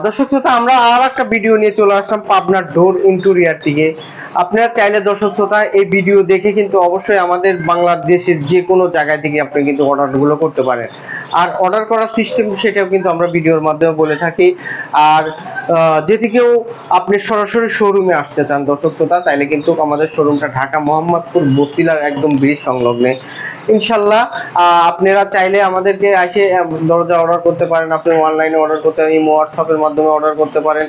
দর্শক শ্রোতা, আমরা আর একটা ভিডিও নিয়ে চলে আসলাম পাবনার ডোর ইন্টেরিয়র থেকে। আপনারা চাইলে দর্শক শ্রোতা এই ভিডিও দেখে কিন্তু অবশ্যই আমাদের বাংলাদেশের যে কোনো জায়গা থেকে আপনি কিন্তু অর্ডারগুলো করতে পারেন। আর অর্ডার করার সিস্টেম সেটাও কিন্তু আমরা ভিডিওর মাধ্যমে বলে থাকি। আর যদি কেউ আপনি সরাসরি শোরুমে আসতে চান দর্শক শ্রোতা, তাইলে কিন্তু আমাদের শোরুমটা ঢাকা মোহাম্মদপুর বসিলা একদম ব্রিজ সংলগ্নে। ইনশাল্লাহ আপনারা চাইলে আমাদেরকে এসে দরজা অর্ডার করতে পারেন, আপনি অনলাইনে অর্ডার করতে পারেন, ইমো হোয়াটসঅ্যাপের মাধ্যমে অর্ডার করতে পারেন।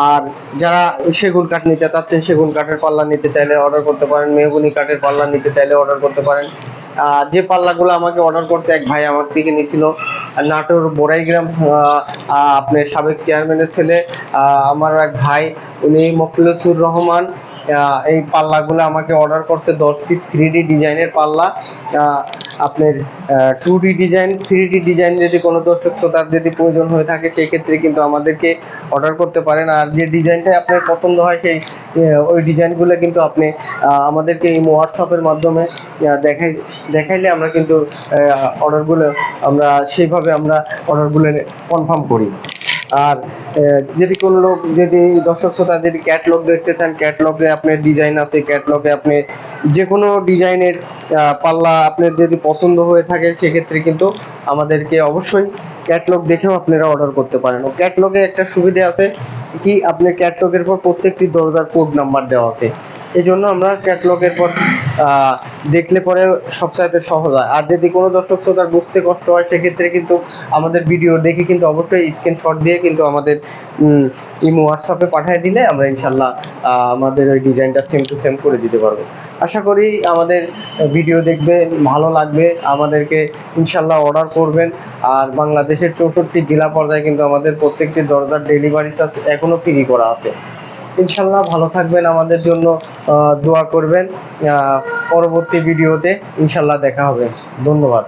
আর যারা সেগুন কাঠ নিতে চাচ্ছেন, সেগুন কাঠের পাল্লা নিতে চাইলে অর্ডার করতে পারেন, মেহগনি কাঠের পাল্লা নিতে চাইলে অর্ডার করতে পারেন। যে পাল্লাগুলো আমাকে অর্ডার করছে এক ভাই আমার থেকে নিয়েছিল নাটোর বোরাইগ্রাম, আপনার সাবেক চেয়ারম্যানের ছেলে, আমার এক ভাই, উনি মখলেসুর রহমান। এই পাল্লাগুলো আমাকে অর্ডার করছে 10 পিস 3D ডিজাইনের পাল্লা। আপনার 2D ডিজাইন 3D ডিজাইন যদি কোনো দর্শক শ্রোতার যদি প্রয়োজন হয়ে থাকে সেই ক্ষেত্রে কিন্তু আমাদেরকে অর্ডার করতে পারেন। আর যে ডিজাইনটাই আপনার পছন্দ হয় সেই ওই ডিজাইনগুলো কিন্তু আপনি আমাদেরকে এই হোয়াটসঅ্যাপের মাধ্যমে দেখাইলে আমরা কিন্তু অর্ডারগুলো আমরা সেইভাবে আমরা অর্ডারগুলো কনফার্ম করি। আর যদি কোনো লোক, যদি দর্শক শ্রোতা যদি ক্যাটলগ দেখতে চান, ক্যাটলগে আপনার ডিজাইন আছে, ক্যাটলগে আপনি যে কোনো ডিজাইনের পাল্লা আপনার যদি পছন্দ হয়ে থাকে সেক্ষেত্রে কিন্তু আমাদেরকে অবশ্যই ক্যাটলগ দেখেও আপনারা অর্ডার করতে পারেন। ও ক্যাটলগে একটা সুবিধা আছে কি, আপনার ক্যাটলগের পর প্রত্যেকটি দরজার কোড নাম্বার দেওয়া আছে। এই জন্য আমরা ক্যাটলগের পর দেখলে পরে সবচাইতে সহজ হয়। আর যদি কোনো দর্শক শ্রোতার বুঝতে কষ্ট হয় সেক্ষেত্রে কিন্তু আমাদের ভিডিও দেখে কিন্তু অবশ্যই স্ক্রিনশট দিয়ে কিন্তু আমাদের ইমো হোয়াটসঅ্যাপে পাঠিয়ে দিলে আমরা ইনশাল্লাহ আমাদের ওই ডিজাইনটা সেম টু সেম করে দিতে পারবো। আশা করি আমাদের ভিডিও দেখবেন, ভালো লাগবে, আমাদেরকে ইনশাল্লাহ অর্ডার করবেন। আর বাংলাদেশের 64 জেলা পর্যায়ে কিন্তু আমাদের প্রত্যেকটি দরজার ডেলিভারি চার্জ এখনো ফ্রি করা আছে। ইনশাল্লাহ ভালো থাকবেন, আমাদের জন্য দোয়া করবেন। পরবর্তী ভিডিওতে ইনশাল্লাহ দেখা হবে। ধন্যবাদ।